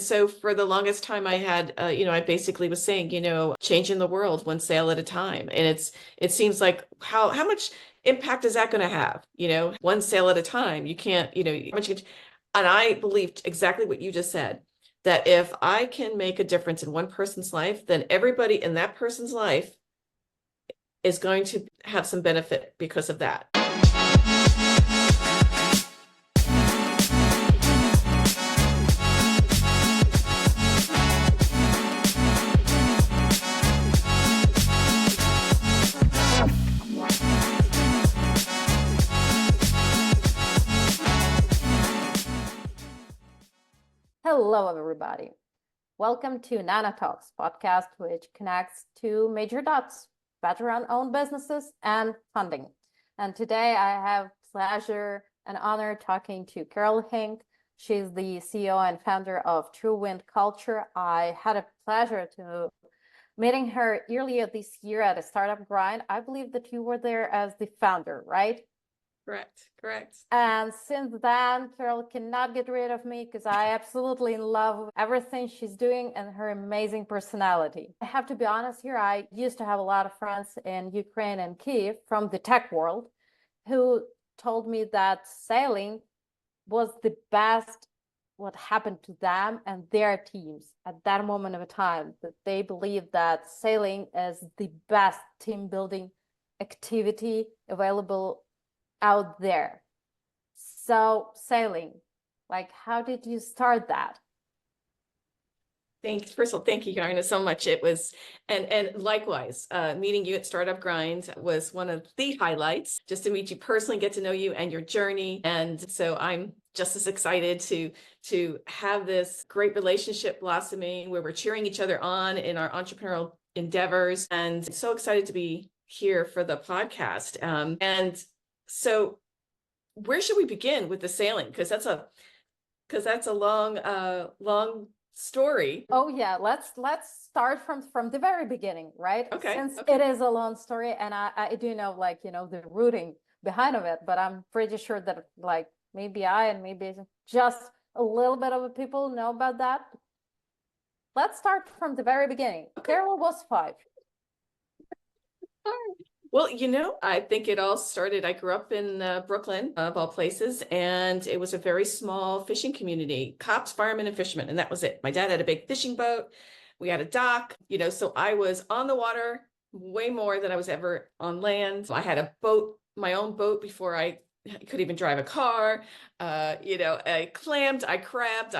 So for the longest time I had, I basically was saying, changing the world one sale at a time. And it seems like how much impact is that going to have? One sale at a time. You can't, how much and I believed exactly what you just said, that if I can make a difference in one person's life, then everybody in that person's life is going to have some benefit because of that. Hello, everybody. Welcome to NanaTalks podcast, which connects two major dots, veteran-owned businesses and funding. And today I have pleasure and honor talking to Carol Hink. She's the CEO and founder of True Wind Culture. I had a pleasure to meeting her earlier this year at a startup grind. I believe that you were there as the founder, right? Correct. And since then, Carol cannot get rid of me because I absolutely love everything she's doing and her amazing personality. I have to be honest here, I used to have a lot of friends in Ukraine and Kyiv from the tech world who told me that sailing was the best what happened to them and their teams at that moment of time, that they believe that sailing is the best team building activity available out there. So sailing, like, how did you start that? Thanks. First of all, thank you, Yarna, so much. It was, and likewise, meeting you at Startup Grind was one of the highlights, just to meet you personally, get to know you and your journey. And so I'm just as excited to have this great relationship blossoming where we're cheering each other on in our entrepreneurial endeavors, and so excited to be here for the podcast. And so where should we begin with the sailing? Because that's a long story. Oh yeah, let's start from the very beginning, right? Okay. Since it is a long story, and I do know, like, the rooting behind of it, but I'm pretty sure that, like, maybe just a little bit of people know about that. Let's start from the very beginning. Okay. Carol was 5. Well, I think it all started, I grew up in Brooklyn, of all places, and it was a very small fishing community, cops, firemen, and fishermen, and that was it. My dad had a big fishing boat. We had a dock, so I was on the water way more than I was ever on land. I had a boat, my own boat, before I could even drive a car. I clammed, I crabbed,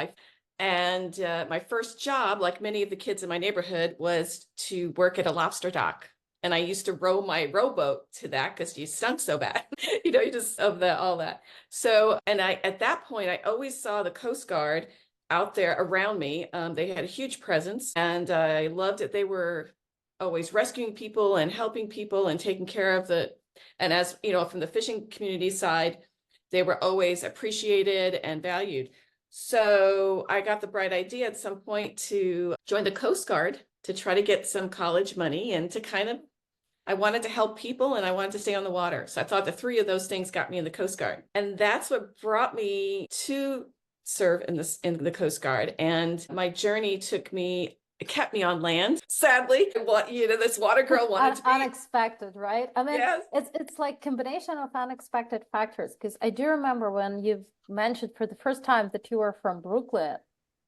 and my first job, like many of the kids in my neighborhood, was to work at a lobster dock. And I used to row my rowboat to that because you stunk so bad, you just all that. So, and at that point, I always saw the Coast Guard out there around me. They had a huge presence, and I loved it. They were always rescuing people and helping people and taking care of and as from the fishing community side, they were always appreciated and valued. So I got the bright idea at some point to join the Coast Guard to try to get some college money and to I wanted to help people and I wanted to stay on the water. So I thought the three of those things got me in the Coast Guard. And that's what brought me to serve in the Coast Guard. And my journey kept me on land. Sadly, this water girl wanted to be unexpected, right? I mean, yes. It's like combination of unexpected factors. Because I do remember when you've mentioned for the first time that you were from Brooklyn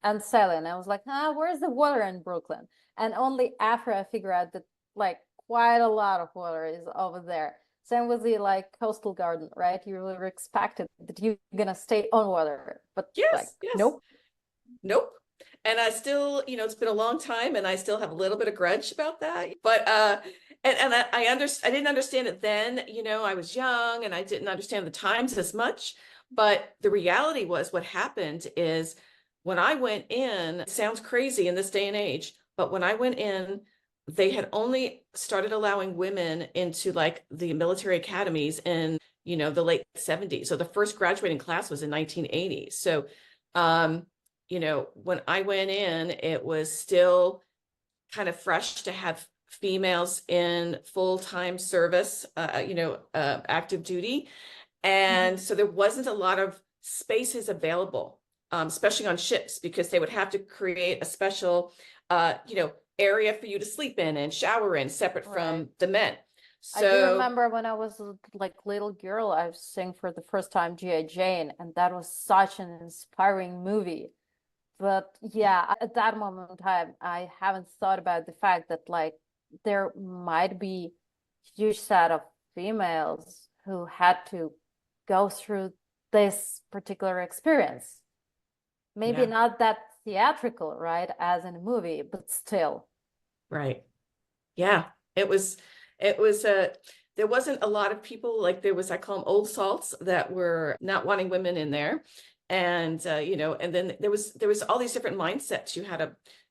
and sailing. I was like, where's the water in Brooklyn? And only after I figured out that, like, quite a lot of water is over there. Same with the, like, coastal garden, right? You were expected that you're gonna stay on water, but yes. Nope. And I still, it's been a long time, and I still have a little bit of grudge about that. But and I didn't understand it then. I was young and I didn't understand the times as much. But the reality was, what happened is, when I went in, it sounds crazy in this day and age, but when I went in, they had only started allowing women into, like, the military academies in, the late 70s. So the first graduating class was in 1980. So, when I went in, it was still kind of fresh to have females in full-time service, active duty. And so there wasn't a lot of spaces available. especially on ships, because they would have to create a special, area for you to sleep in and shower in, separate from the men. I do So remember when I was like little girl, I was seeing for the first time G.I. Jane, and that was such an inspiring movie. But yeah, at that moment in time, I haven't thought about the fact that like there might be a huge set of females who had to go through this particular experience. Maybe yeah, not that theatrical, right, as in a movie, but still. right. Yeah, it was there wasn't a lot of people, like there was, I call them old salts, that were not wanting women in there. And and then there was all these different mindsets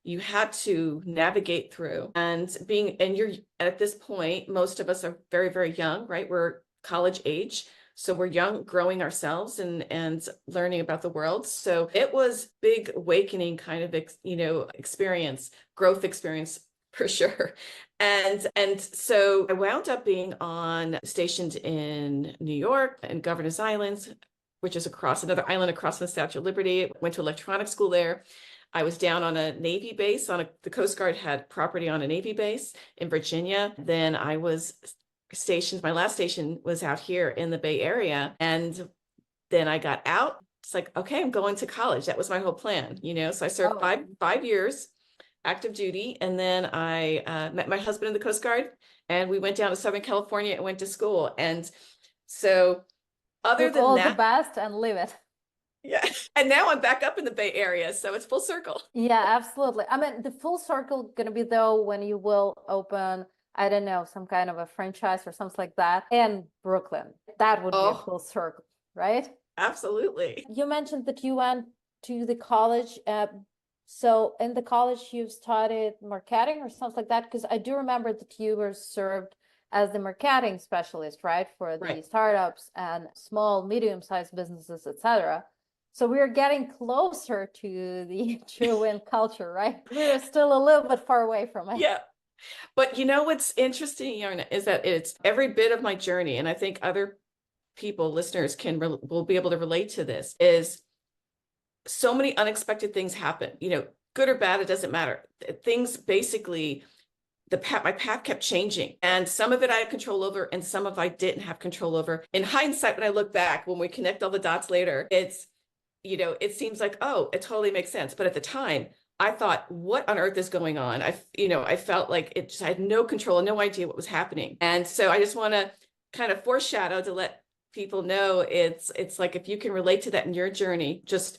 you had to navigate through. And you're at this point, most of us are very, very young, right? We're college age. So we're young, growing ourselves and learning about the world. So it was big awakening kind of experience, growth experience for sure. And so I wound up being stationed in New York and Governor's Islands, which is another island across the Statue of Liberty. Went to electronics school there. I was down on a Navy base the Coast Guard had property on a Navy base in Virginia. Then I was stationed, my last station was out here in the Bay Area. And then I got out. It's like, okay, I'm going to college. That was my whole plan, So I served Oh. 5 years active duty. And then I met my husband in the Coast Guard, and we went down to Southern California and went to school. And so other Took than all the that, best and live it. yeah. And now I'm back up in the Bay Area. So it's full circle. Yeah, absolutely. I mean, the full circle gonna be though when you will open, I don't know, some kind of a franchise or something like that in Brooklyn. That would be a Oh, full circle, right? absolutely. You mentioned that you went to the college. So in the college you studied marketing or something like that? Because I do remember that you were served as the marketing specialist, right? For the Right. startups and small, medium-sized businesses, etc. So we're getting closer to the true win culture, right? We're still a little bit far away from it. Yeah. But what's interesting, Yarna, is that it's every bit of my journey, and I think other people, listeners, will be able to relate to this, is so many unexpected things happen, good or bad, it doesn't matter. Things basically, my path kept changing, and some of it I had control over and some of it I didn't have control over. In hindsight, when I look back, when we connect all the dots later, it seems like, oh, it totally makes sense. But at the time, I thought, what on earth is going on? I felt like I had no control, no idea what was happening. And so I just want to kind of foreshadow to let people know it's like, if you can relate to that in your journey, just,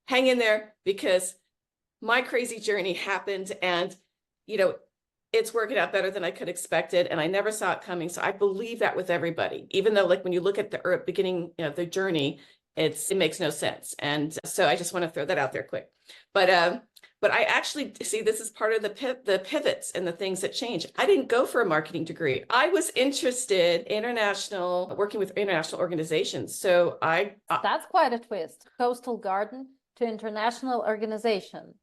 hang in there, because my crazy journey happened, and, it's working out better than I could expected, and I never saw it coming. So I believe that with everybody, even though, like, when you look at the beginning, the journey, it makes no sense. And so I just want to throw that out there quick. But I actually see this as part of the pivots and the things that change. I didn't go for a marketing degree. I was interested in working with international organizations. So That's quite a twist. Coastal Garden to international organization.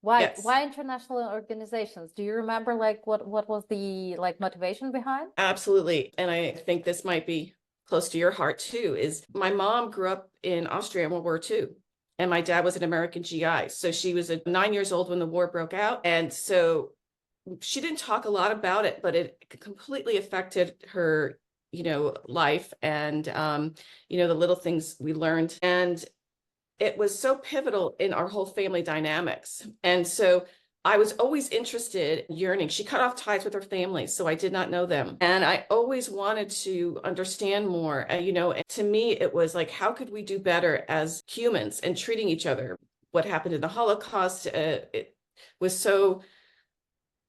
Why yes. why international organizations? Do you remember like what was the like motivation behind? Absolutely. And I think this might be close to your heart too, is my mom grew up in Austria in World War II, and my dad was an American GI. So she was 9 years old when the war broke out. And so she didn't talk a lot about it, but it completely affected her, life, and, the little things we learned. And it was so pivotal in our whole family dynamics. And so I was always interested, yearning. She cut off ties with her family, so I did not know them. And I always wanted to understand more. And to me, it was like, how could we do better as humans and treating each other? What happened in the Holocaust, it was so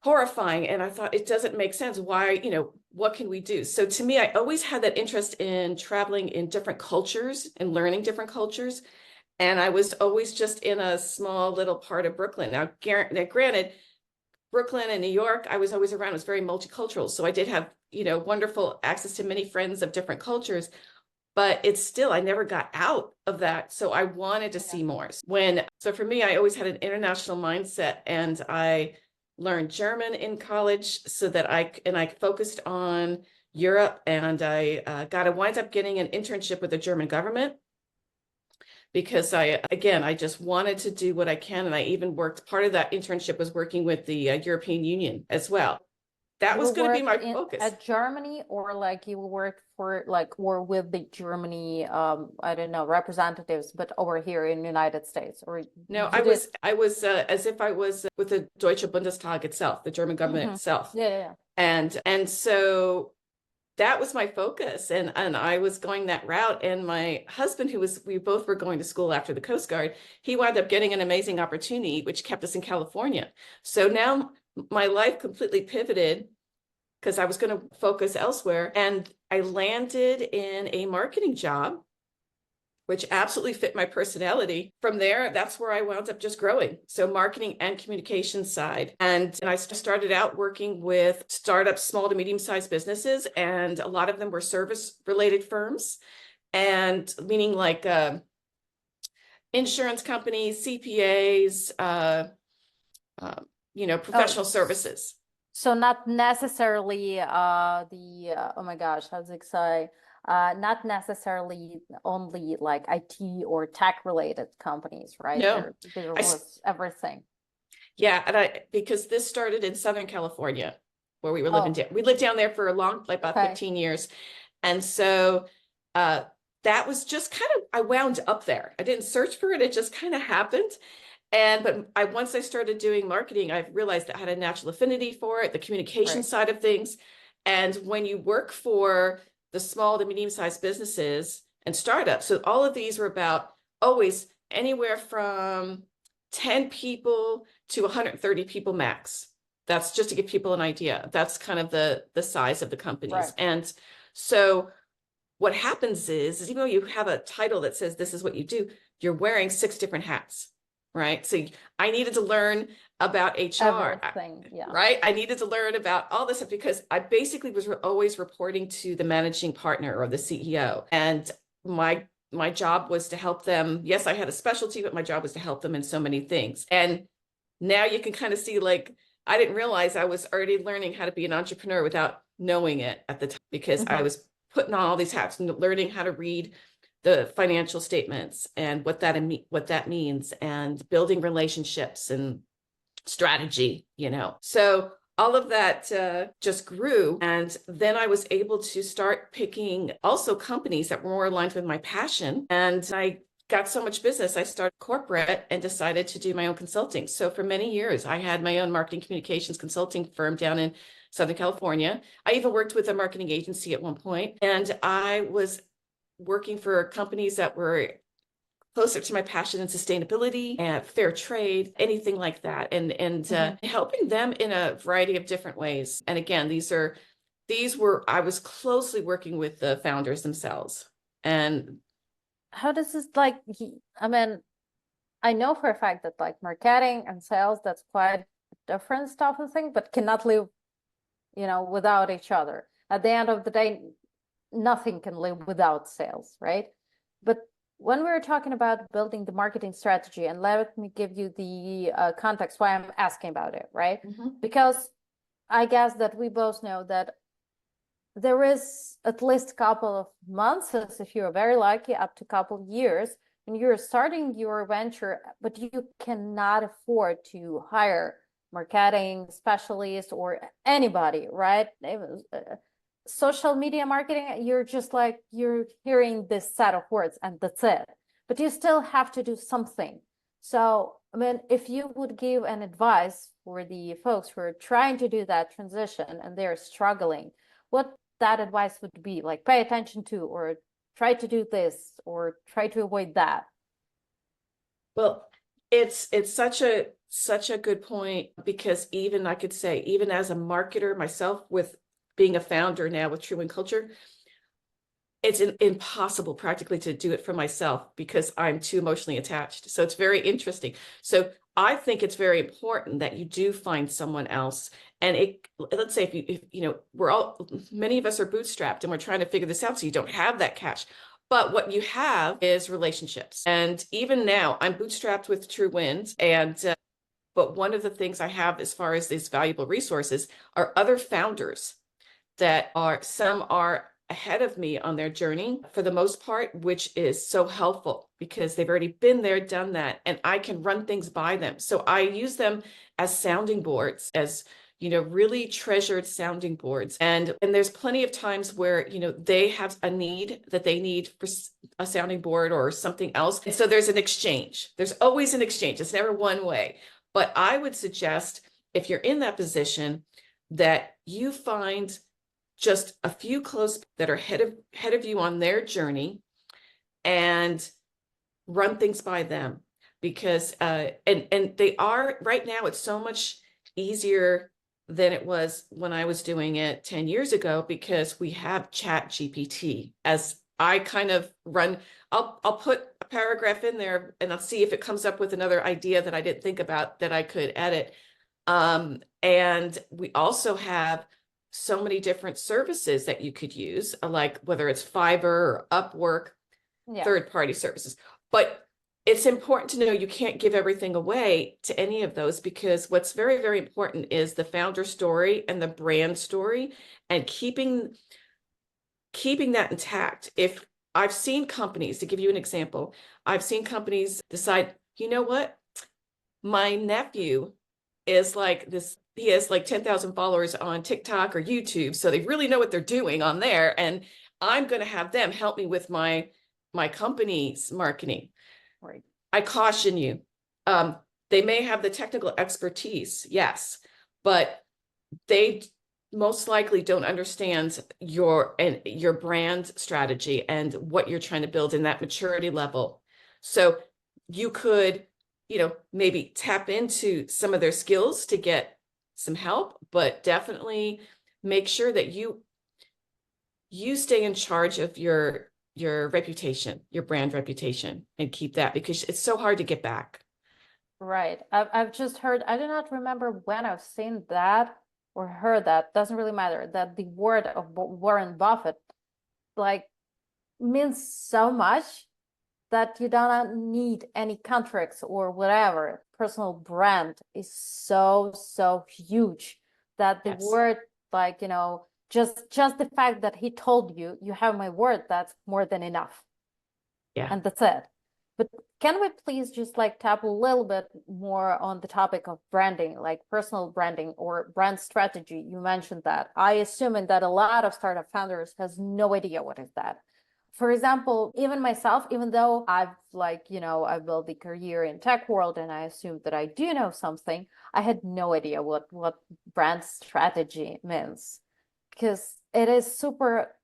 horrifying. And I thought, it doesn't make sense. Why, what can we do? So to me, I always had that interest in traveling in different cultures and learning different cultures. And I was always just in a small little part of Brooklyn. Now, granted, Brooklyn and New York, I was always around. It was very multicultural. So I did have, wonderful access to many friends of different cultures. But it's still, I never got out of that. So I wanted to see more. So for me, I always had an international mindset, and I learned German in college so that I focused on Europe, and I wind up getting an internship with the German government. because I just wanted to do what I can. And I even worked, part of that internship was working with the European Union as well. That was going to be my focus. At Germany, or like you worked for like, or with the Germany, I don't know, representatives, but over here in the United States, or no, I was as if I was with the Deutsche Bundestag itself, the German government itself. Yeah. And so that was my focus, and I was going that route. And my husband, we both were going to school after the Coast Guard, he wound up getting an amazing opportunity, which kept us in California. So now my life completely pivoted because I was going to focus elsewhere. And I landed in a marketing job, which absolutely fit my personality. From there, that's where I wound up just growing. So marketing and communication side. And I started out working with startups, small to medium-sized businesses, and a lot of them were service-related firms, and meaning like insurance companies, CPAs, professional services. So not necessarily oh my gosh, how's it say? Not necessarily only like IT or tech related companies, right? No, there was everything. Yeah, and because this started in Southern California, where we were living down. We lived down there for about 15 years. And so that was just kind of, I wound up there. I didn't search for it. It just kind of happened. But once I started doing marketing, I realized that I had a natural affinity for it, the communication side of things. And when you work for the small to medium-sized businesses and startups, so all of these were about always anywhere from 10 people to 130 people max. That's just to give people an idea. That's kind of the size of the companies. Right. And so what happens is even though you have a title that says this is what you do, you're wearing 6 different hats. Right. So I needed to learn about HR, right? I needed to learn about all this stuff because I basically was always reporting to the managing partner or the CEO. And my job was to help them. Yes, I had a specialty, but my job was to help them in so many things. And now you can kind of see, like, I didn't realize I was already learning how to be an entrepreneur without knowing it at the time, because I was putting on all these hats and learning how to read the financial statements and what that means, and building relationships and strategy, So all of that just grew. And then I was able to start picking also companies that were more aligned with my passion. And I got so much business, I started corporate and decided to do my own consulting. So for many years, I had my own marketing communications consulting firm down in Southern California. I even worked with a marketing agency at one point, and I was working for companies that were closer to my passion in sustainability and fair trade, anything like that, and helping them in a variety of different ways. And again, I was closely working with the founders themselves. And how does this I know for a fact that like marketing and sales, that's quite different stuff and thing, but cannot live, without each other. At the end of the day, nothing can live without sales, right? But when we're talking about building the marketing strategy, and let me give you the context why I'm asking about it, right? Because I guess that we both know that there is at least a couple of months, if you're very lucky, up to a couple of years, when you're starting your venture, but you cannot afford to hire marketing specialists or anybody, right? Social media marketing, you're just like, you're hearing this set of words and that's it, but you still have to do something. So, if you would give an advice for the folks who are trying to do that transition and they're struggling, what that advice would be, like, pay attention to, or try to do this, or try to avoid that. Well, it's such a good point, because even I could say, even as a marketer myself, with being a founder now with True Win Culture, it's impossible practically to do it for myself because I'm too emotionally attached. So it's very interesting. So I think it's very important that you do find someone else. And let's say if many of us are bootstrapped and we're trying to figure this out, so you don't have that cash. But what you have is relationships. And even now, I'm bootstrapped with True Winds, but one of the things I have as far as these valuable resources are other founders that some are ahead of me on their journey for the most part, which is so helpful because they've already been there, done that, and I can run things by them. So I use them as sounding boards, as really treasured sounding boards. And there's plenty of times where, they have a need that they need for a sounding board or something else. And so there's an exchange. There's always an exchange. It's never one way. But I would suggest, if you're in that position, that you find just a few close that are ahead of you on their journey and run things by them, because and they are right now, it's so much easier than it was when I was doing it 10 years ago, because we have Chat GPT. As I kind of run, I'll put a paragraph in there and I'll see if it comes up with another idea that I didn't think about that I could edit. And we also have so many different services that you could use, like whether it's Fiverr or Upwork, third-party services. But it's important to know you can't give everything away to any of those, because what's very, very important is the founder story and the brand story, and keeping that intact. If I've seen companies, to give you an example, I've seen companies decide, you know what, my nephew is like this, he has like 10,000 followers on TikTok or YouTube, so they really know what they're doing on there, and I'm going to have them help me with my company's marketing. Right. I caution you, they may have the technical expertise, yes, but they most likely don't understand your brand strategy and what you're trying to build in that maturity level. So you could, maybe tap into some of their skills to get some help, but definitely make sure that you stay in charge of your reputation, your brand reputation, and keep that, because it's so hard to get back. Right. I've just heard, I do not remember when I've seen that or heard that, doesn't really matter, that the word of Warren Buffett like means so much that you don't need any contracts or whatever. Personal brand is so huge that the word, like, just the fact that he told you, you have my word, that's more than enough. Yeah. And that's it. But can we please just like tap a little bit more on the topic of branding, like personal branding or brand strategy? You mentioned that. I assume that a lot of startup founders has no idea what is that. For example, even myself, even though I've I built a career in tech world and I assumed that I do know something, I had no idea what brand strategy means, because it is super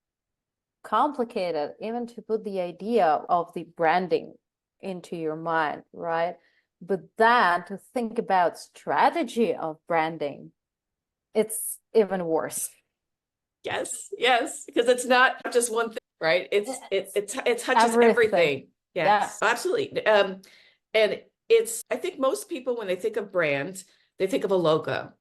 complicated even to put the idea of the branding into your mind, right? But then to think about strategy of branding, it's even worse. Yes, because it's not just one thing, right? It touches everything. Yes, absolutely. And I think most people, when they think of brand, they think of a logo,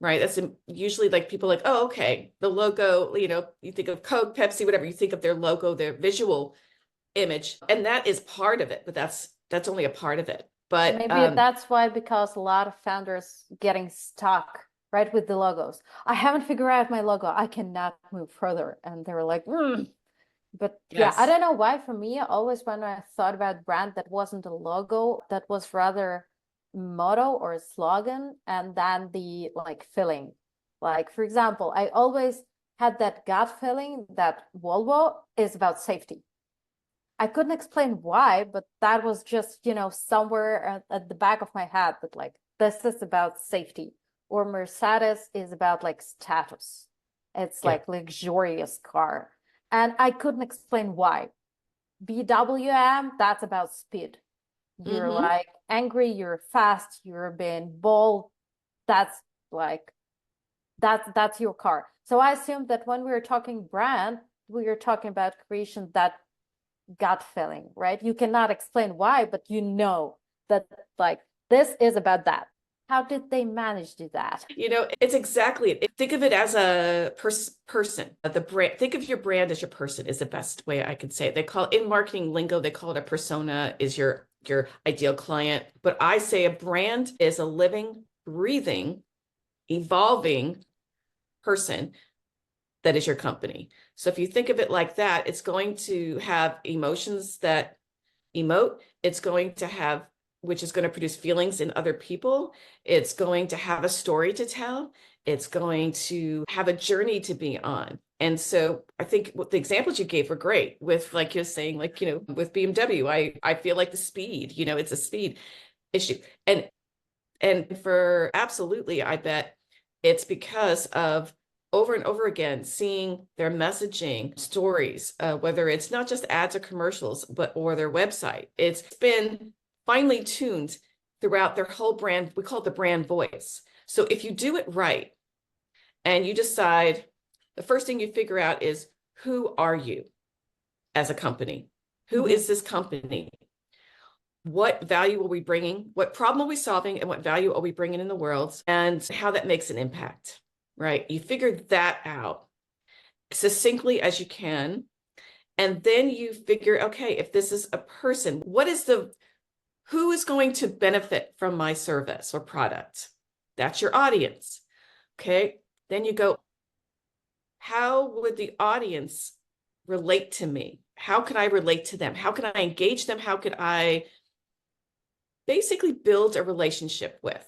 right? That's usually like people like, oh, okay, the logo, you think of Coke, Pepsi, whatever, you think of their logo, their visual image, and that is part of it, but that's only a part of it. But maybe that's why, because a lot of founders getting stuck right with the logos. I haven't figured out my logo, I cannot move further, and they were like, But yeah, I don't know why. For me, always when I thought about brand, that wasn't a logo, that was rather motto or a slogan, and then the like feeling. Like, for example, I always had that gut feeling that Volvo is about safety. I couldn't explain why, but that was just, somewhere at the back of my head, that like, this is about safety. Or Mercedes is about like status. It's like luxurious car. And I couldn't explain why. BWM, that's about speed. You're like angry, you're fast, you're being bold. That's like, that's your car. So I assumed that when we were talking brand, we were talking about creation, that gut feeling, right? You cannot explain why, but that like, this is about that. How did they manage to do that? It's exactly it. Think of it as a person. The brand. Think of your brand as your person is the best way I could say it. They call in marketing lingo, they call it a persona, is your ideal client. But I say a brand is a living, breathing, evolving person. that is your company. So if you think of it like that, it's going to have emotions that emote. It's going to have, which is going to produce feelings in other people. It's going to have a story to tell. It's going to have a journey to be on. And so I think what the examples you gave were great with, like you're saying, like, with BMW, I feel like the speed, it's a speed issue. And for absolutely, I bet it's because of over and over again seeing their messaging stories, whether it's not just ads or commercials, or their website. It's been finely tuned throughout their whole brand. We call it the brand voice. So if you do it right and you decide, the first thing you figure out is, who are you as a company? Who is this company? What value are we bringing? What problem are we solving? And what value are we bringing in the world? And how that makes an impact, right? You figure that out succinctly as you can. And then you figure, okay, if this is a person, who is going to benefit from my service or product? That's your audience. Okay. Then you go, how would the audience relate to me? How could I relate to them? How can I engage them? How could I basically build a relationship with?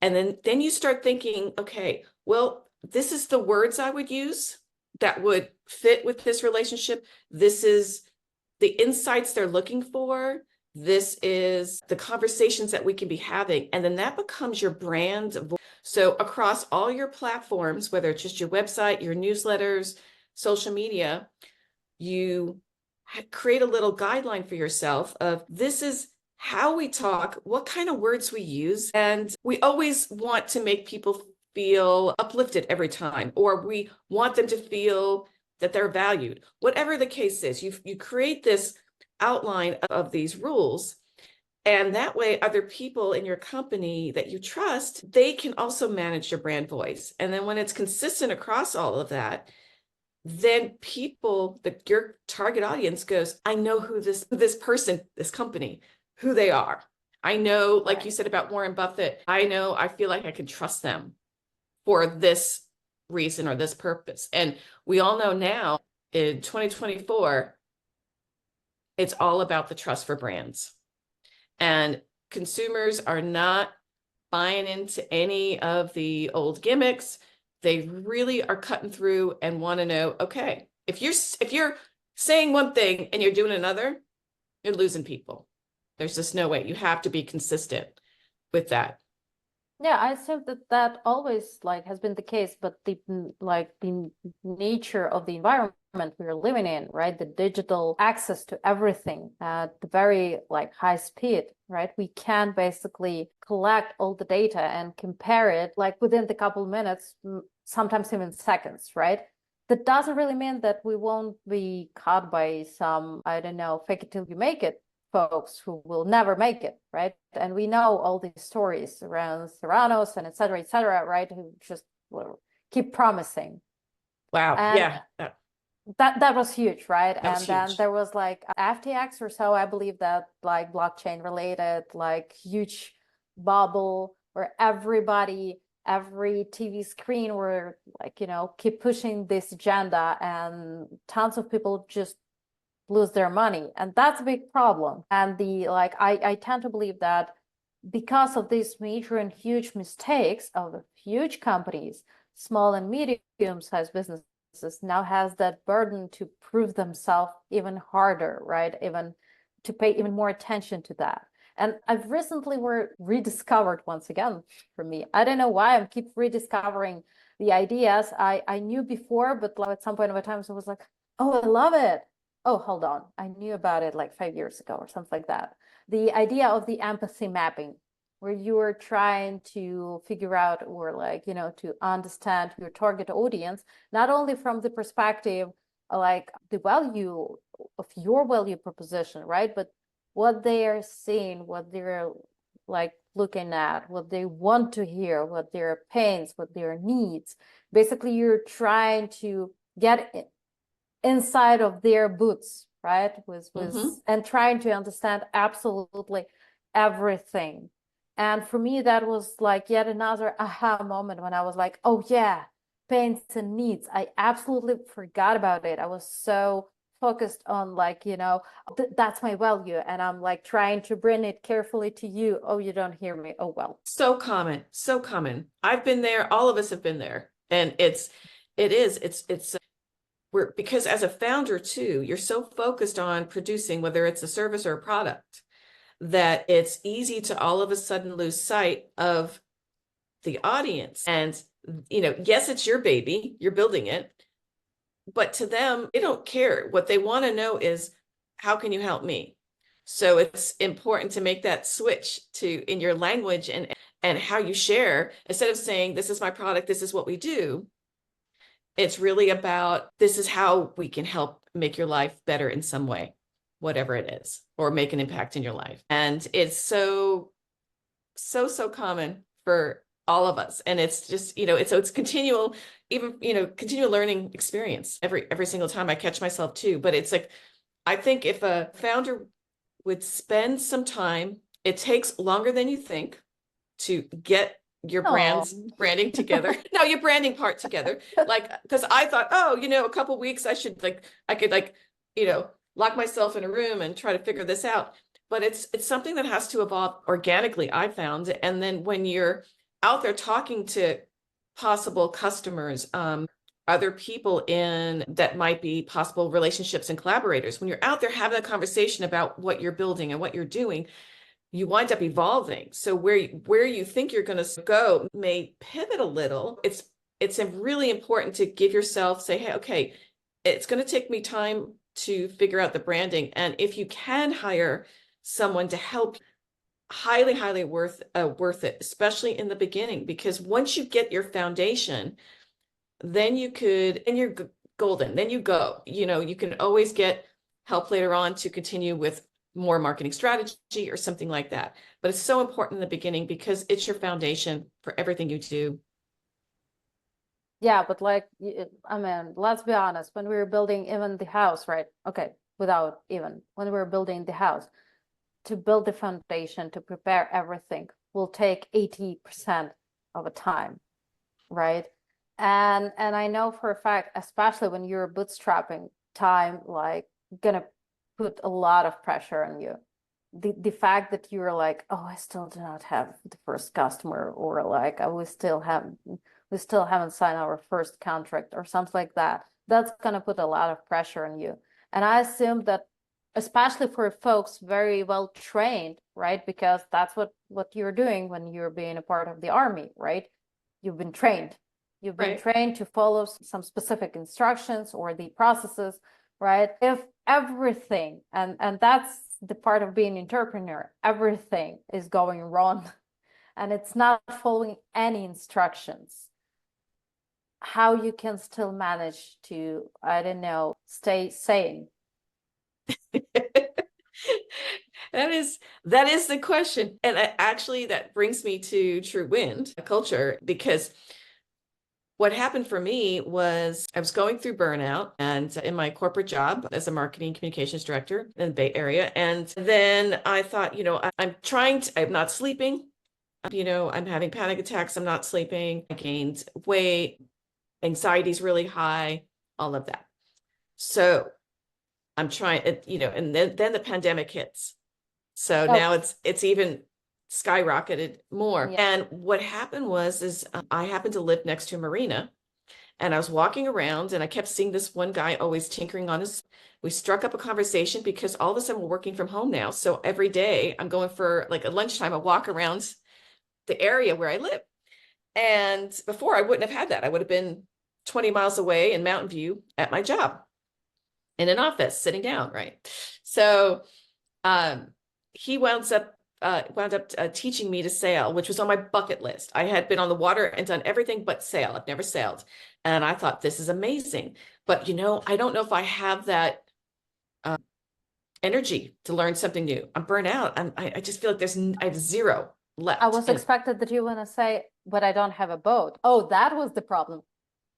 And then you start thinking, okay, well, this is the words I would use that would fit with this relationship. This is the insights they're looking for. This is the conversations that we can be having. And then that becomes your brand. So across all your platforms, whether it's just your website, your newsletters, social media, you create a little guideline for yourself of, this is how we talk, what kind of words we use. And we always want to make people feel uplifted every time, or we want them to feel that they're valued. Whatever the case is, you create this outline of these rules. And that way, other people in your company that you trust, they can also manage your brand voice. And then when it's consistent across all of that, then people, your target audience goes, I know who this person, this company, who they are. I know, like you said about Warren Buffett, I feel like I can trust them for this reason or this purpose. And we all know now in 2024, it's all about the trust for brands. And consumers are not buying into any of the old gimmicks. They really are cutting through and want to know, okay, if you're saying one thing and you're doing another, you're losing people. There's just no way. You have to be consistent with that. Yeah, I assume that always has been the case, but the nature of the environment we're living in, right? The digital access to everything at the very high speed, right? We can basically collect all the data and compare it within the couple minutes, sometimes even seconds, right? That doesn't really mean that we won't be caught by some, I don't know, fake it till you make it folks who will never make it, right? And we know all these stories around Theranos and et cetera, right? Who just keep promising. Wow. And yeah. That was huge, right? That was then huge. there was FTX or so, I believe, that blockchain related, huge bubble where every TV screen were keep pushing this agenda, and tons of people just lose their money. And that's a big problem. And I tend to believe that because of these major and huge mistakes of huge companies, small and medium-sized businesses now has that burden to prove themselves even harder, right? Even to pay even more attention to that. And I've recently were rediscovered once again for me. I don't know why I keep rediscovering the ideas I knew before, but at some point of time, I was like, oh, I love it. Oh, hold on. I knew about it 5 years ago or something like that. The idea of the empathy mapping, where you are trying to figure out or to understand your target audience, not only from the perspective the value of your value proposition, right? But what they are seeing, what they're looking at, what they want to hear, what their pains, what their needs. Basically, you're trying to get inside of their boots, right? And trying to understand absolutely everything. And for me, that was yet another aha moment when I was like, oh yeah, pains and needs. I absolutely forgot about it. I was so focused on like, that's my value. And I'm like trying to bring it carefully to you. Oh, you don't hear me. Oh, well. So common, so common. I've been there. All of us have been there. And we're, because as a founder too, you're so focused on producing, whether it's a service or a product, that it's easy to all of a sudden lose sight of the audience. And, yes, it's your baby, you're building it, but to them, they don't care. What they want to know is, how can you help me? So it's important to make that switch to in your language and how you share. Instead of saying, this is my product, this is what we do, it's really about, this is how we can help make your life better in some way, whatever it is, or make an impact in your life. And it's so common for all of us. And it's just, it's continual, even, continual learning experience every single time. I catch myself too. But it's like, I think if a founder would spend some time, it takes longer than you think to get your branding together. No, your branding part together. Like, because I thought, a couple weeks I could lock myself in a room and try to figure this out. But it's something that has to evolve organically, I found. And then when you're out there talking to possible customers, other people that might be possible relationships and collaborators, when you're out there having a conversation about what you're building and what you're doing, you wind up evolving. So where you think you're going to go may pivot a little. It's really important to give yourself, say, hey, okay, it's going to take me time to figure out the branding. And if you can hire someone to help, highly worth it, especially in the beginning, because once you get your foundation, then you're golden. Then you go, you can always get help later on to continue with more marketing strategy or something like that. But it's so important in the beginning because it's your foundation for everything you do. Yeah, but like, I mean, let's be honest, when we were building even the house, right? Okay, when we were building the house, to build the foundation, to prepare everything will take 80% of the time, right? And I know for a fact, especially when you're bootstrapping, time like gonna put a lot of pressure on you. The fact that you're like, oh, I still do not have the first customer, or like, we still haven't signed our first contract or something like that. That's gonna put a lot of pressure on you. And I assume that, especially for folks very well trained, right? Because that's what you're doing when you're being a part of the army, right? You've been trained. You've been trained to follow some specific instructions or the processes, right? If everything, and that's the part of being an entrepreneur, everything is going wrong and it's not following any instructions, how you can still manage to, I don't know, stay sane? That is the question. And actually that brings me to True Wind culture, because what happened for me was I was going through burnout and in my corporate job as a marketing communications director in the Bay Area. And then I thought, I'm not sleeping. I'm having panic attacks. I'm not sleeping. I gained weight. Anxiety is really high, all of that. So I'm trying, and then the pandemic hits. So now it's even skyrocketed more. Yeah. And what happened was I happened to live next to a marina, and I was walking around and I kept seeing this one guy always tinkering on we struck up a conversation because all of a sudden we're working from home now. So every day I'm going for like at lunchtime, I walk around the area where I live. And before I wouldn't have had that. I would have been 20 miles away in Mountain View at my job in an office sitting down. Right. So, he wound up teaching me to sail, which was on my bucket list. I had been on the water and done everything but sail. I've never sailed. And I thought, this is amazing. But, I don't know if I have that energy to learn something new. I'm burnt out. I just feel like I have zero left. I was expected that you want to say, but I don't have a boat. Oh, that was the problem.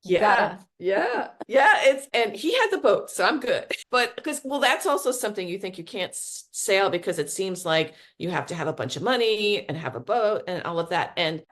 Yeah. And he had the boat, so I'm good. But that's also something you think you can't sail because it seems like you have to have a bunch of money and have a boat and all of that. And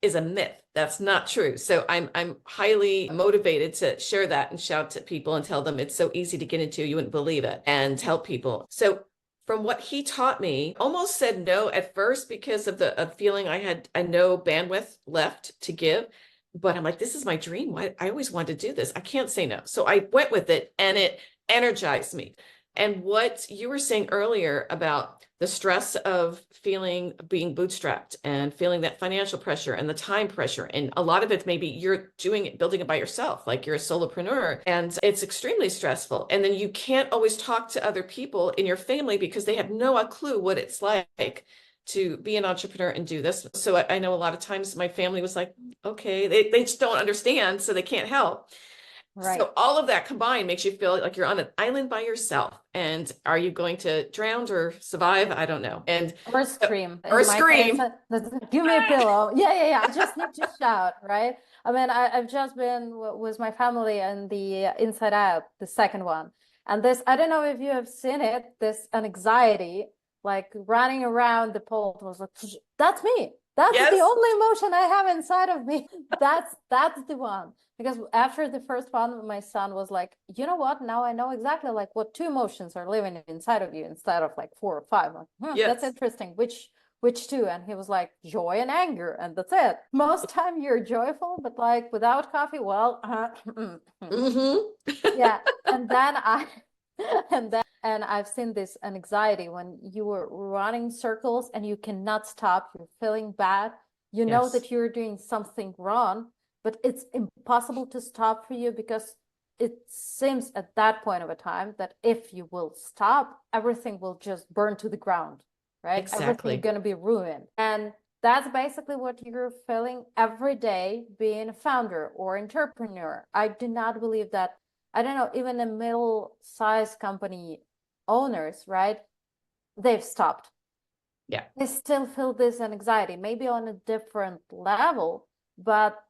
is a myth. That's not true. So I'm highly motivated to share that and shout to people and tell them it's so easy to get into, you wouldn't believe it, and help people. So from what he taught me, almost said no at first because of the feeling I had no bandwidth left to give. But I'm like, this is my dream. Why I always wanted to do this. I can't say no. So I went with it and it energized me. And what you were saying earlier about the stress of being bootstrapped and feeling that financial pressure and the time pressure. And a lot of it, maybe you're doing it, building it by yourself, like you're a solopreneur, and it's extremely stressful. And then you can't always talk to other people in your family because they have no clue what it's like to be an entrepreneur and do this. So I know a lot of times my family was like, okay, they just don't understand, so they can't help. Right. So all of that combined makes you feel like you're on an island by yourself. And are you going to drown or survive? I don't know. And Or scream. or In my case, scream. give me a pillow. Yeah. I just need to shout, right? I mean, I've just been with my family and the Inside Out, the second one. And this, I don't know if you have seen it, this anxiety, like running around the pole was like, that's me. That's Yes. the only emotion I have inside of me. That's the one. Because after the first one, my son was like, you know what? Now I know exactly like what two emotions are living inside of you instead of like 4 or 5. I'm like, Yes. That's interesting. Which two? And he was like, joy and anger, and that's it. Most time you're joyful, but like without coffee, well, yeah. And then and I've seen this anxiety when you were running circles and you cannot stop. You're feeling bad. You know Yes. that you're doing something wrong, but it's impossible to stop for you because it seems at that point of a time that if you will stop, everything will just burn to the ground, right? Exactly. Everything's going to be ruined. And that's basically what you're feeling every day being a founder or entrepreneur. I do not believe that, I don't know, even the middle-sized company owners, right? They've stopped. Yeah. They still feel this anxiety, maybe on a different level, but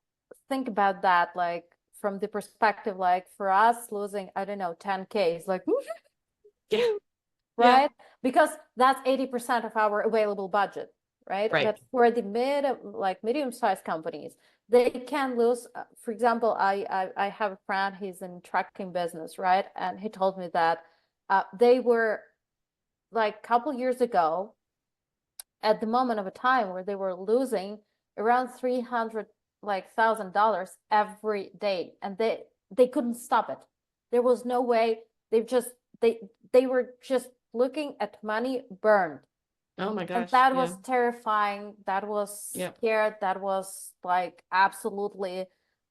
think about that, like from the perspective, like for us losing, I don't know, 10K is like, Yeah. right? Because that's 80% of our available budget, right? Right. But for the medium-sized companies, they can lose. For example, I have a friend, he's in trucking business, right? And he told me that they were like a couple years ago at the moment of a time where they were losing around $300,000 every day, and they couldn't stop it. There was no way. They were just looking at money burned. Oh my gosh. And that was terrifying. That was scared. That was like absolutely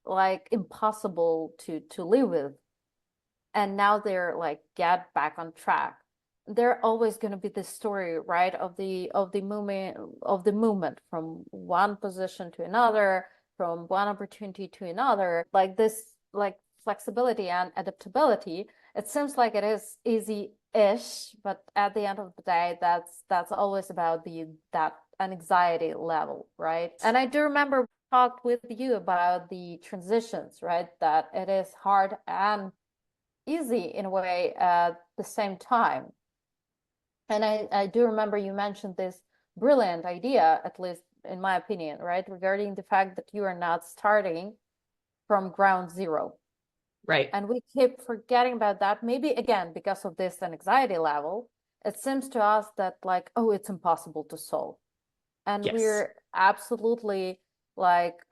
like impossible to live with. And now they're like get back on track. They're always going to be this story, right, of the movement from one position to another, from one opportunity to another, like this, like flexibility and adaptability. It seems like it is easy-ish, but at the end of the day, that's always about that anxiety level, right? And I do remember we talked with you about the transitions, right? That it is hard and easy in a way at the same time. And I do remember you mentioned this brilliant idea, at least in my opinion, right? Regarding the fact that you are not starting from ground zero. Right. And we keep forgetting about that. Maybe again, because of this anxiety level, it seems to us that like, oh, it's impossible to solve. And we're absolutely like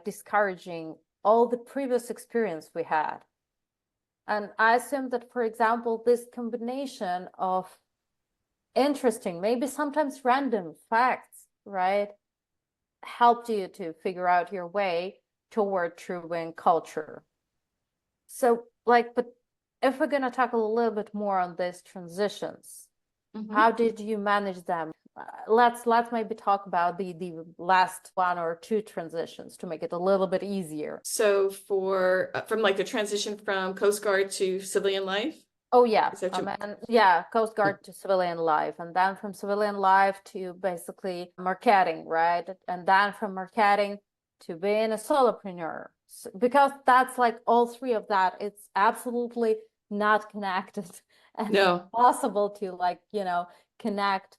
discouraging all the previous experience we had. And I assume that, for example, this combination of interesting, maybe sometimes random facts, right, helped you to figure out your way toward true win culture. So, like, but if we're going to talk a little bit more on these transitions, how did you manage them? Let's maybe talk about the last 1 or 2 transitions to make it a little bit easier. So from like the transition from Coast Guard to civilian life? Oh yeah, Coast Guard to civilian life, and then from civilian life to basically marketing, right? And then from marketing to being a solopreneur, because that's like all 3 of that. It's absolutely not connected and possible to like, connect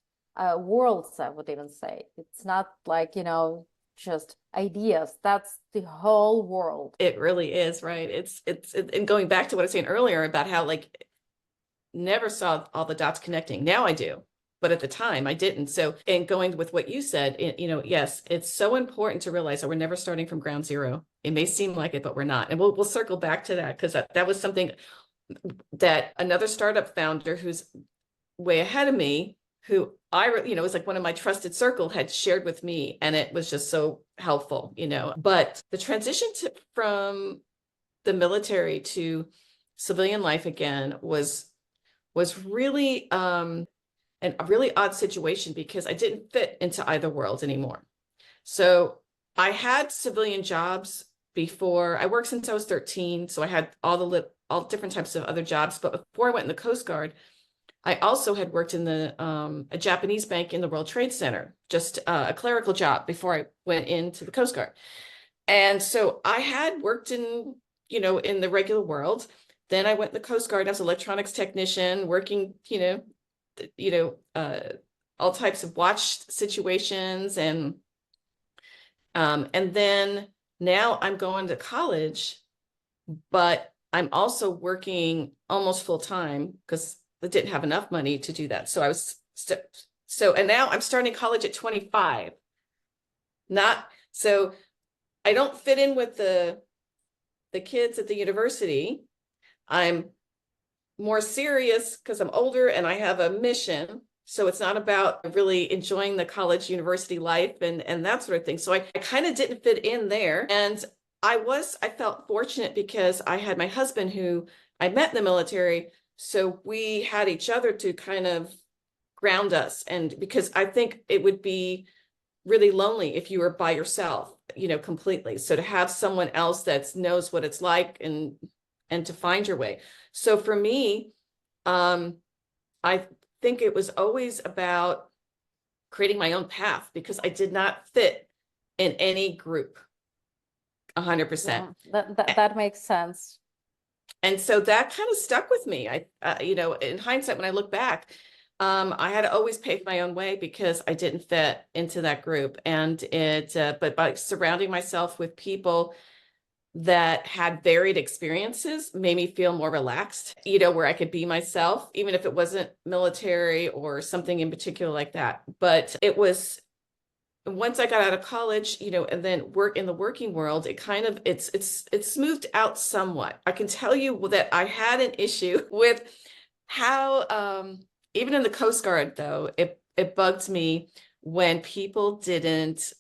worlds, I would even say. It's not like, just ideas. That's the whole world. It really is, right? And going back to what I was saying earlier about how like never saw all the dots connecting. Now I do, but at the time I didn't. So, and going with what you said, yes, it's so important to realize that we're never starting from ground zero. It may seem like it, but we're not. And we'll circle back to that because that was something that another startup founder who's way ahead of me, who was like one of my trusted circle, had shared with me, and it was just so helpful, But the transition from the military to civilian life again was really a really odd situation because I didn't fit into either world anymore. So I had civilian jobs before. I worked since I was 13, so I had all different types of other jobs. But before I went in the Coast Guard, I also had worked in a Japanese bank in the World Trade Center, just a clerical job before I went into the Coast Guard. And so I had worked in the regular world. Then I went in the Coast Guard as an electronics technician, working, all types of watch situations, and then now I'm going to college, but I'm also working almost full time because I didn't have enough money to do that. So I was and now I'm starting college at 25. So I don't fit in with the kids at the university. I'm more serious because I'm older and I have a mission. So it's not about really enjoying the college university life and that sort of thing. So I kind of didn't fit in there. And I felt fortunate because I had my husband who I met in the military. So we had each other to kind of ground us. And because I think it would be really lonely if you were by yourself, completely. So to have someone else that knows what it's like and to find your way. So for me, I think it was always about creating my own path because I did not fit in any group 100%. Yeah, that makes sense. And so that kind of stuck with me. In hindsight, when I look back, I had to always pave my own way because I didn't fit into that group. And but by surrounding myself with people that had varied experiences made me feel more relaxed, where I could be myself, even if it wasn't military or something in particular like that. But it was once I got out of college, and then work in the working world, it kind of it's smoothed out somewhat. I can tell you that I had an issue with how even in the Coast Guard, though, it bugged me when people didn't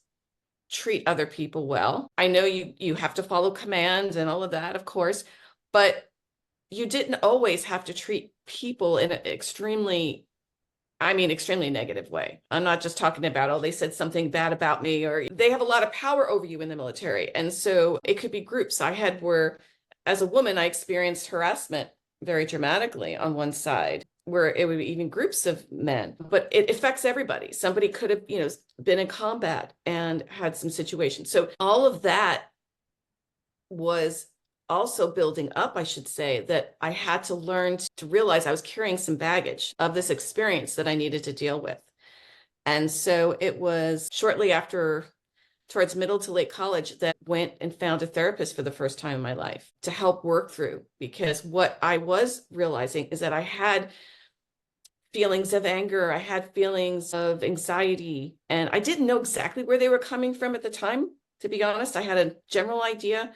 treat other people well. I know you have to follow commands and all of that, of course, but you didn't always have to treat people in an extremely negative way. I'm not just talking about, oh, they said something bad about me, or they have a lot of power over you in the military. And so it could be groups. As a woman, I experienced harassment very dramatically on one side, where it would be even groups of men, but it affects everybody. Somebody could have, been in combat and had some situations. So all of that was also building up, I should say, that I had to learn to realize I was carrying some baggage of this experience that I needed to deal with. And so it was shortly after, towards middle to late college, that I went and found a therapist for the first time in my life to help work through, because what I was realizing is that I had feelings of anger, I had feelings of anxiety, and I didn't know exactly where they were coming from at the time, to be honest. I had a general idea,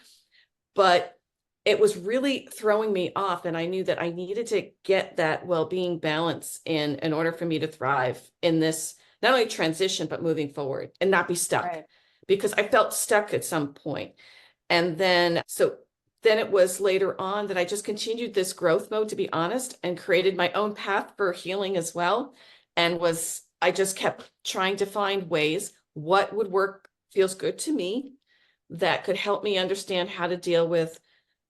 but it was really throwing me off. And I knew that I needed to get that well-being balance in order for me to thrive in this, not only transition, but moving forward and not be stuck. Right. Because I felt stuck at some point. And then it was later on that I just continued this growth mode, to be honest, and created my own path for healing as well. And I just kept trying to find ways, what would work, feels good to me, that could help me understand how to deal with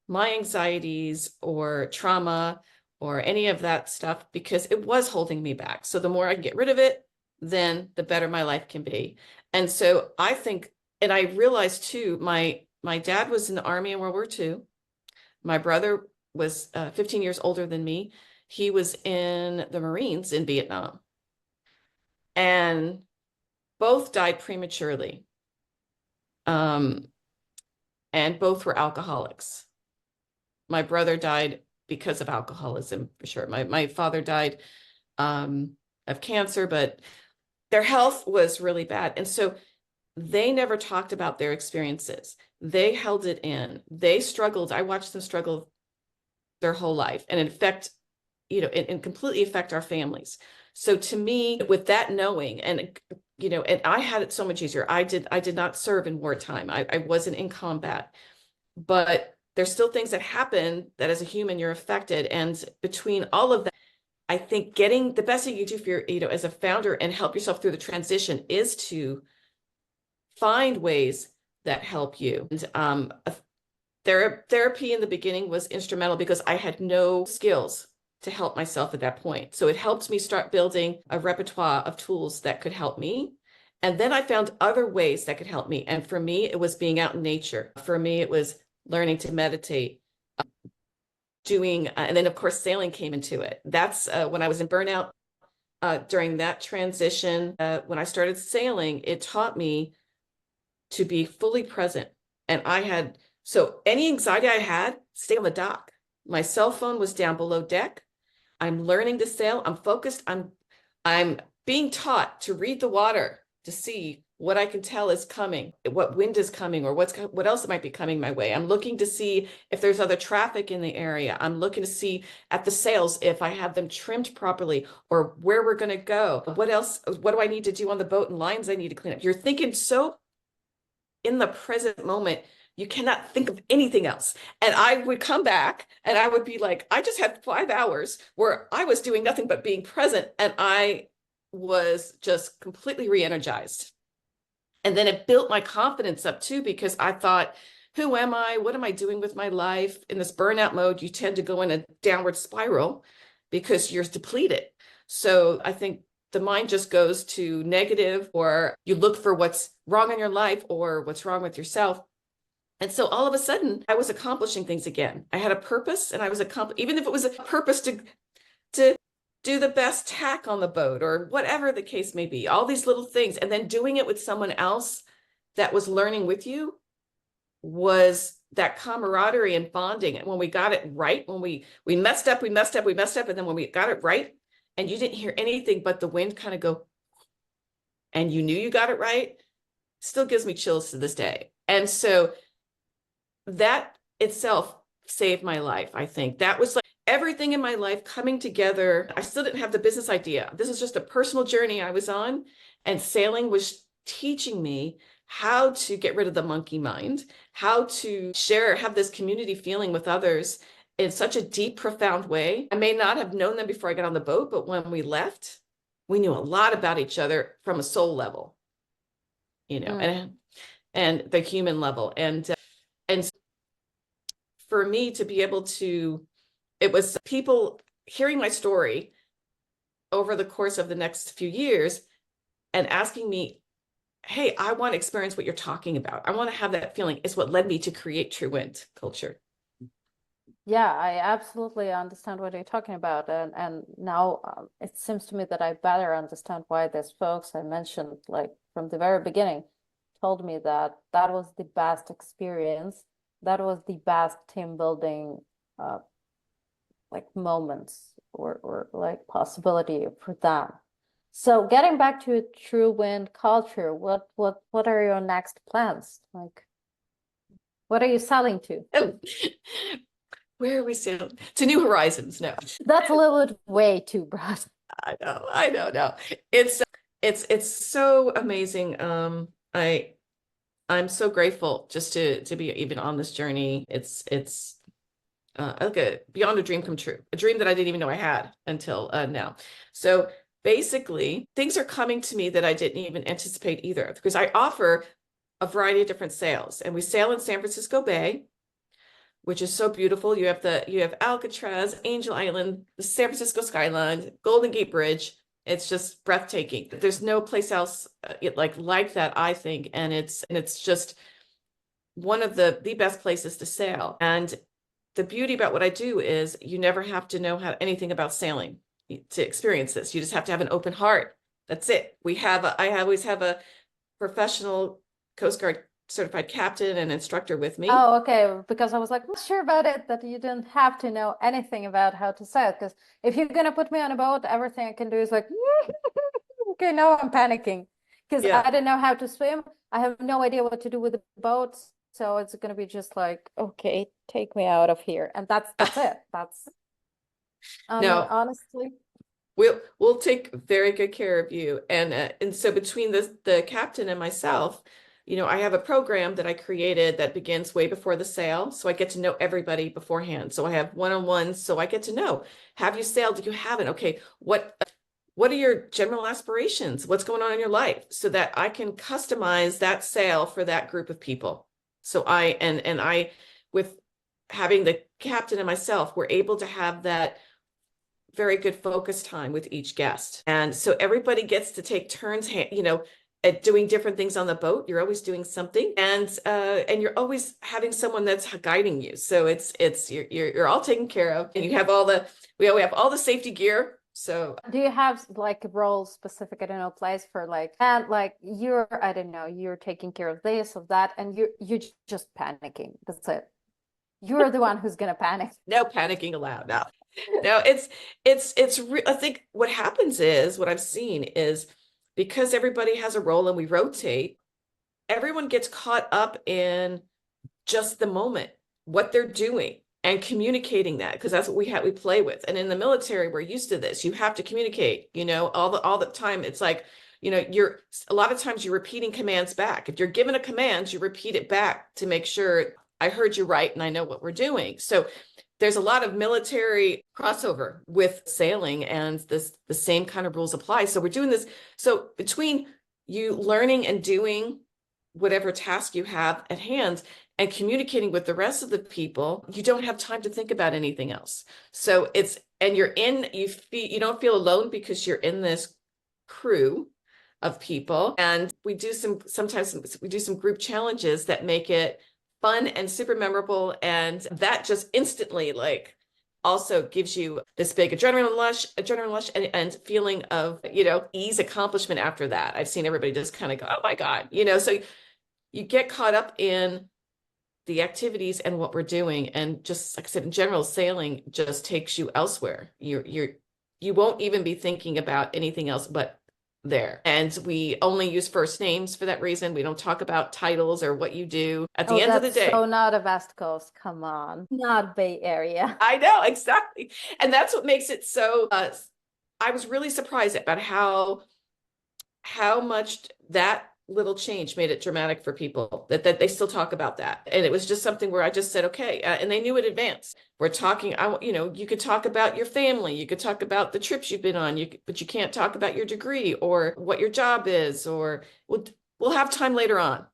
my anxieties or trauma or any of that stuff, because it was holding me back. So the more I get rid of it, then the better my life can be. And so I think, and I realized too, my dad was in the Army in World War II. My brother was 15 years older than me. He was in the Marines in Vietnam. And both died prematurely. And both were alcoholics. My brother died because of alcoholism, for sure. My father died of cancer, but their health was really bad. And so they never talked about their experiences. They held it in. They struggled. I watched them struggle their whole life and and completely affect our families. So to me, with that knowing, and and I had it so much easier. I did not serve in wartime. I wasn't in combat, but there's still things that happen that as a human you're affected. And between all of that, I think getting the best thing you do for your, as a founder and help yourself through the transition is to find ways that help you. And therapy in the beginning was instrumental because I had no skills to help myself at that point. So it helped me start building a repertoire of tools that could help me. And then I found other ways that could help me. And for me, it was being out in nature. For me, it was learning to meditate, and then of course, sailing came into it. That's when I was in burnout, during that transition, when I started sailing, it taught me to be fully present. And so any anxiety I had, stay on the dock. My cell phone was down below deck. I'm learning to sail. I'm focused. I'm being taught to read the water to see what I can tell is coming, what wind is coming, or what else might be coming my way. I'm looking to see if there's other traffic in the area. I'm looking to see at the sails if I have them trimmed properly or where we're going to go. What do I need to do on the boat and lines I need to clean up? You're thinking so in the present moment, you cannot think of anything else. And I would come back and I would be like, I just had 5 hours where I was doing nothing but being present. And I was just completely re-energized. And then it built my confidence up too, because I thought, who am I? What am I doing with my life? In this burnout mode, you tend to go in a downward spiral because you're depleted. So I think the mind just goes to negative, or you look for what's wrong in your life or what's wrong with yourself. And so all of a sudden I was accomplishing things again. I had a purpose, and I was even if it was a purpose to do the best tack on the boat or whatever the case may be, all these little things, and then doing it with someone else that was learning with you, was that camaraderie and bonding. And when we got it right, when we messed up, and then when we got it right, and you didn't hear anything but the wind kind of go, and you knew you got it right, still gives me chills to this day. And so that itself saved my life. I think that was like everything in my life coming together. I still didn't have the business idea. This is just a personal journey I was on, and sailing was teaching me how to get rid of the monkey mind, how to have this community feeling with others in such a deep, profound way. I may not have known them before I got on the boat, but when we left, we knew a lot about each other from a soul level, and the human level. And for me to be able to, it was people hearing my story over the course of the next few years and asking me, hey, I want to experience what you're talking about. I want to have that feeling. It's what led me to create True Wind Culture. Yeah, I absolutely understand what you're talking about. And now it seems to me that I better understand why these folks I mentioned, like from the very beginning, told me that that was the best experience. That was the best team building like moments or like possibility for them. So getting back to True Wind Culture, what are your next plans? Like, what are you selling to? Oh, where are we sailing? To new horizons. No, that's a little bit way too broad. I know. No, it's so amazing. I'm so grateful just to be even on this journey. It's like beyond a dream come true, a dream that I didn't even know I had until now. So basically, things are coming to me that I didn't even anticipate either, because I offer a variety of different sails, and we sail in San Francisco Bay, which is so beautiful. You have Alcatraz, Angel Island, the San Francisco skyline, Golden Gate Bridge. It's just breathtaking. There's no place else like that, I think, and it's just one of the best places to sail. And the beauty about what I do is you never have to know anything about sailing to experience this. You just have to have an open heart. That's it. I always have a professional Coast Guard certified captain and instructor with me. Oh, okay. Because I was like, not sure about it, that you didn't have to know anything about how to sail. Because if you're gonna put me on a boat, everything I can do is like, okay, now I'm panicking because Yeah. I don't know how to swim. I have no idea what to do with the boat. So it's gonna be just like, okay, take me out of here. And that's it. That's, I mean, No, honestly. we'll take very good care of you. And so between the captain and myself, I have a program that I created that begins way before the sail. So I get to know everybody beforehand. So I have one-on-ones. So I get to know, have you sailed? Do you haven't? Okay, what are your general aspirations? What's going on in your life? So that I can customize that sail for that group of people. So I with having the captain and myself, we're able to have that very good focus time with each guest. And so everybody gets to take turns, at doing different things on the boat. You're always doing something, and you're always having someone that's guiding you. So you're all taken care of, and we have all the safety gear. So do you have like a role specific, I don't know, place for like, and like you're, I don't know, you're taking care of this, of that, and you're just panicking. That's it. You're the one who's gonna panic. no panicking allowed. No, I think what happens is, what I've seen is, because everybody has a role and we rotate, everyone gets caught up in just the moment, what they're doing, and communicating that, because that's what we play with. And in the military, we're used to this. You have to communicate, all the time. It's like, a lot of times you're repeating commands back. If you're given a command, you repeat it back to make sure I heard you right and I know what we're doing. So there's a lot of military crossover with sailing, and the same kind of rules apply. So we're doing this. So between you learning and doing whatever task you have at hand and communicating with the rest of the people, you don't have time to think about anything else. So you don't feel alone because you're in this crew of people. And sometimes we do some group challenges that make it fun and super memorable. And that just instantly also gives you this big adrenaline rush and feeling of, ease, accomplishment after that. I've seen everybody just kind of go, oh my God, so you get caught up in the activities and what we're doing. And just like I said, in general, sailing just takes you elsewhere. You won't even be thinking about anything else but there. And we only use first names for that reason. We don't talk about titles or what you do. At the end of the day, so not a West Coast, come on, not Bay Area. I know, exactly. And that's what makes it so, I was really surprised about how much that little change made it dramatic for people, that they still talk about that. And it was just something where I just said, okay. And they knew in advance. We're talking, you could talk about your family, you could talk about the trips you've been on, but you can't talk about your degree or what your job is, or we'll have time later on.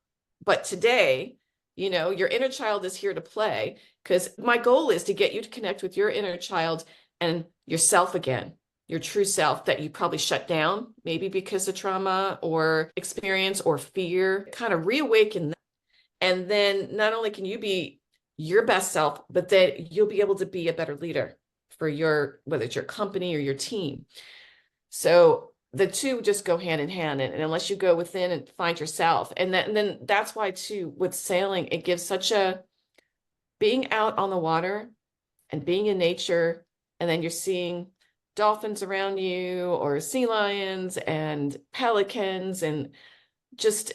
But today, your inner child is here to play, because my goal is to get you to connect with your inner child and yourself again, your true self that you probably shut down, maybe because of trauma or experience or fear, kind of reawaken that. And then not only can you be your best self, but that you'll be able to be a better leader for whether it's your company or your team. So the two just go hand in hand. And unless you go within and find yourself, and then that's why too, with sailing, it gives being out on the water and being in nature, and then you're seeing dolphins around you, or sea lions and pelicans, and just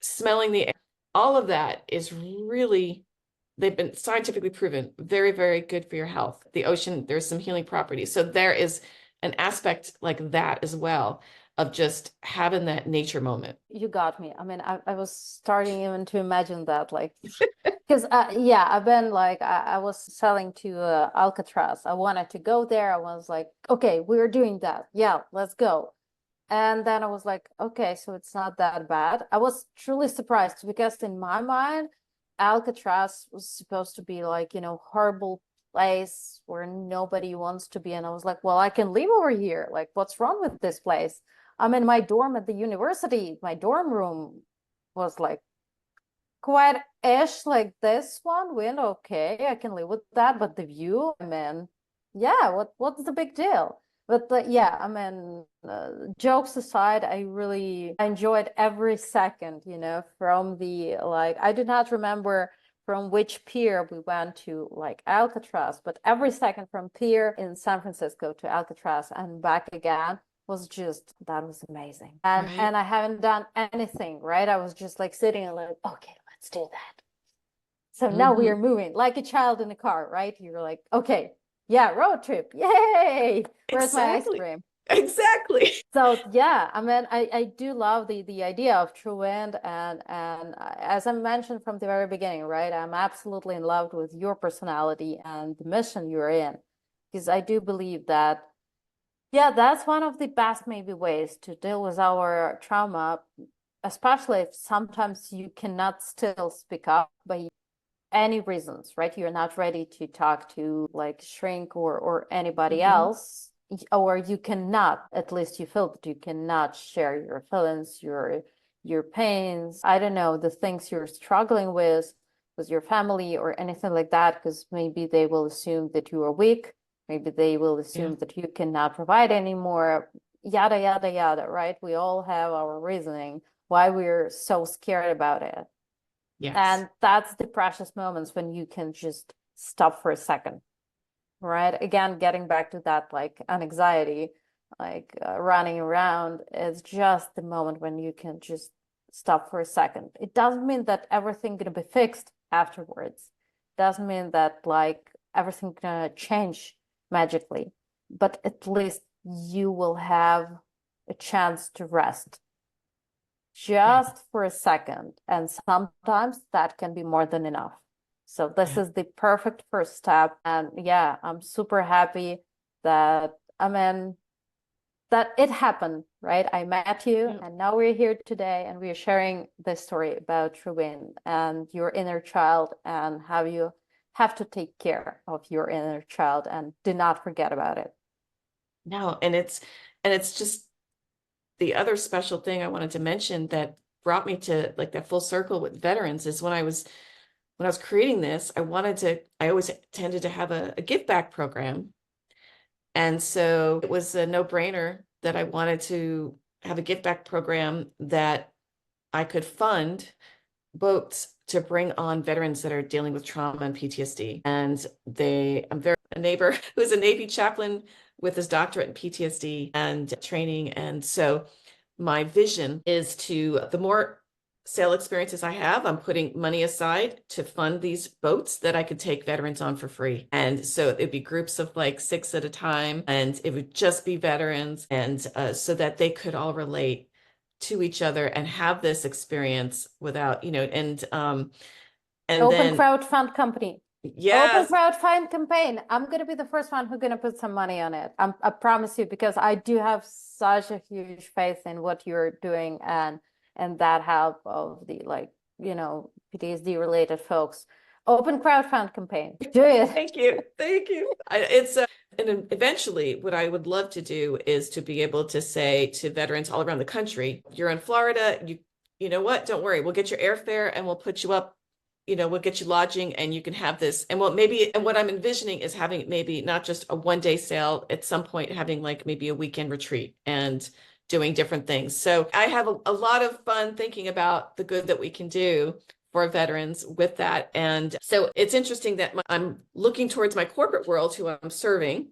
smelling the air. All of that is really, they've been scientifically proven very, very good for your health. The ocean, there's some healing properties. So there is an aspect like that as well, of just having that nature moment. You got me. I mean, I was starting even to imagine that, like, because I've been like, I was selling to Alcatraz. I wanted to go there. I was like, okay, we're doing that. Yeah, let's go. And then I was like, okay, so it's not that bad. I was truly surprised, because in my mind, Alcatraz was supposed to be like, horrible place where nobody wants to be. And I was like, well, I can live over here. Like, what's wrong with this place? I'm in my dorm at the university. My dorm room was like quite ish, like this one window. Okay, I can live with that. But the view, man, yeah, what's the big deal? But yeah, I mean, jokes aside, I enjoyed every second, from the like, I do not remember from which pier we went to like Alcatraz, but every second from pier in San Francisco to Alcatraz and back again was just, that was amazing. And Right. and I haven't done anything, right? I was just like sitting and like, okay, let's do that. So now we are Mhm. moving like a child in a car, right? You're like, okay, yeah, road trip. Yay! Where's my ice Exactly. cream? Exactly. So yeah, I mean, I do love the idea of True Wind, and as I mentioned from the very beginning, right? I'm absolutely in love with your personality and the mission you're in, because I do believe that, yeah, that's one of the best maybe ways to deal with our trauma, especially if sometimes you cannot still speak up by any reasons, right? You're not ready to talk to like shrink or anybody Mhm. else, or you cannot, at least you feel that you cannot share your feelings, your pains, I don't know, the things you're struggling with your family or anything like that, because maybe they will assume that you are weak, maybe they will Yeah. assume that you cannot provide anymore, yada yada yada, right? We all have our reasoning why we're so scared about it. Yes. And that's the precious moments when you can just stop for a second, right? Again, getting back to that like anxiety, like running around, it's just the moment when you can just stop for a second. It doesn't mean that everything gonna be fixed afterwards. Doesn't mean that like everything gonna change magically, but at least you will have a chance to rest Yeah. just for a second. And sometimes that can be more than enough. So this Yeah. is the perfect first step. And yeah, I'm super happy that, I mean, that it happened, right? I met you Yeah. and now we're here today and we're sharing this story about Trubin and your inner child and how you have to take care of your inner child and do not forget about it. No, and it's just the other special thing I wanted to mention that brought me to like that full circle with veterans is when I was creating this, I always tended to have a give back program. And so it was a no-brainer that I wanted to have a give back program that I could fund boats to bring on veterans that are dealing with trauma and PTSD. And I'm very a neighbor who's a Navy chaplain with his doctorate in PTSD and training. And so my vision is the more sail experiences I have, I'm putting money aside to fund these boats that I could take veterans on for free. And so it'd be groups of like 6 at a time, and it would just be veterans, and so that they could all relate to each other and have this experience without, and Open then crowdfund company. Open yes, crowdfund campaign. I'm gonna be the first one who's gonna put some money on it. I promise you, because I do have such a huge faith in what you're doing and that help of the like, PTSD related folks. Open crowdfund campaign. Do it. thank you. Thank you. It's and then eventually what I would love to do is to be able to say to veterans all around the country, you're in Florida, you know what? Don't worry. We'll get your airfare and we'll put you up, we'll get you lodging and you can have this. And what I'm envisioning is having maybe not just a 1 day sail, at some point having like maybe a weekend retreat and doing different things. So I have a lot of fun thinking about the good that we can do for veterans with that. And so it's interesting that I'm looking towards my corporate world who I'm serving,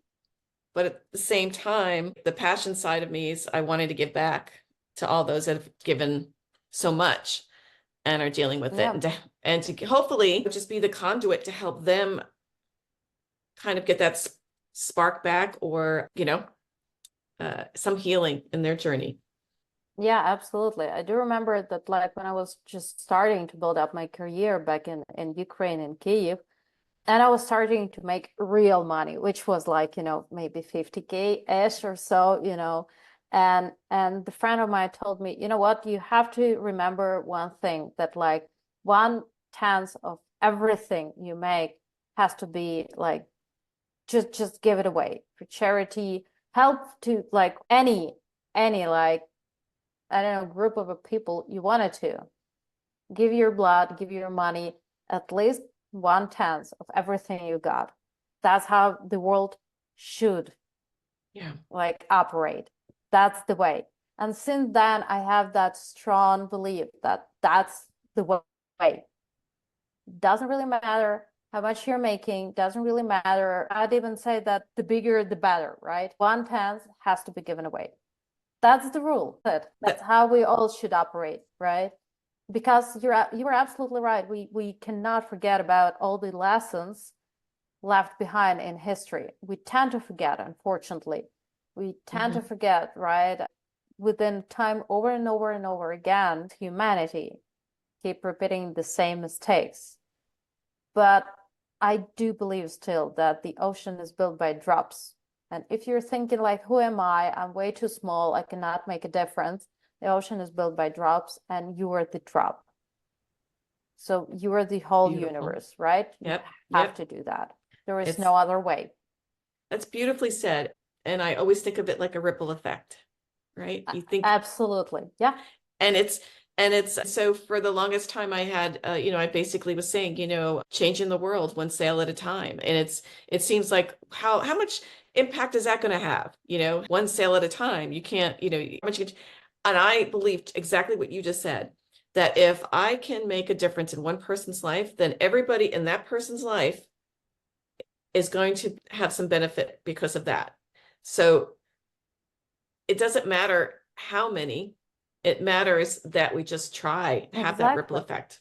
but at the same time, the passion side of me is I wanted to give back to all those that have given so much and are dealing with it, Yeah. and to hopefully just be the conduit to help them kind of get that spark back, or some healing in their journey. Yeah, absolutely. I do remember that like when I was just starting to build up my career back in Ukraine in Kyiv, and I was starting to make real money, which was like, maybe 50K-ish or so, and the friend of mine told me, you know what, you have to remember one thing, that like 1/10 of everything you make has to be like just give it away for charity, help to like any like, I don't know, group of people you wanted to. Give your blood, give your money, at least 1/10 of everything you got. That's how the world should like operate. That's the way. And since then, I have that strong belief that that's the way. Doesn't really matter how much you're making, doesn't really matter. I'd even say that the bigger, the better, right? 1/10 has to be given away. That's the rule. That's how we all should operate, right? Because you're absolutely right. We cannot forget about all the lessons left behind in history. We tend to forget, unfortunately. We tend to forget, right? Within time, over and over and over again, humanity keep repeating the same mistakes. But I do believe still that the ocean is built by drops. And if you're thinking like, who am I? I'm way too small. I cannot make a difference. The ocean is built by drops, and you are the drop. So you are the whole universe, right? Yep. You have to do that. There is no other way. That's beautifully said. And I always think of it like a ripple effect, right? You think absolutely. Yeah. And it's so for the longest time I had, I basically was saying, changing the world one sale at a time. And it seems like how much impact is that going to have? One sale at a time. You can't, how much you can, and I believed exactly what you just said, that if I can make a difference in one person's life, then everybody in that person's life is going to have some benefit because of that. So it doesn't matter how many, it matters that we just try, have that ripple effect.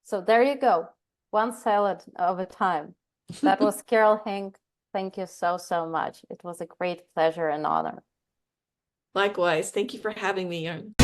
So there you go. One salad at a time. That was Carol Hink. Thank you so, so much. It was a great pleasure and honor. Likewise. Thank you for having me on.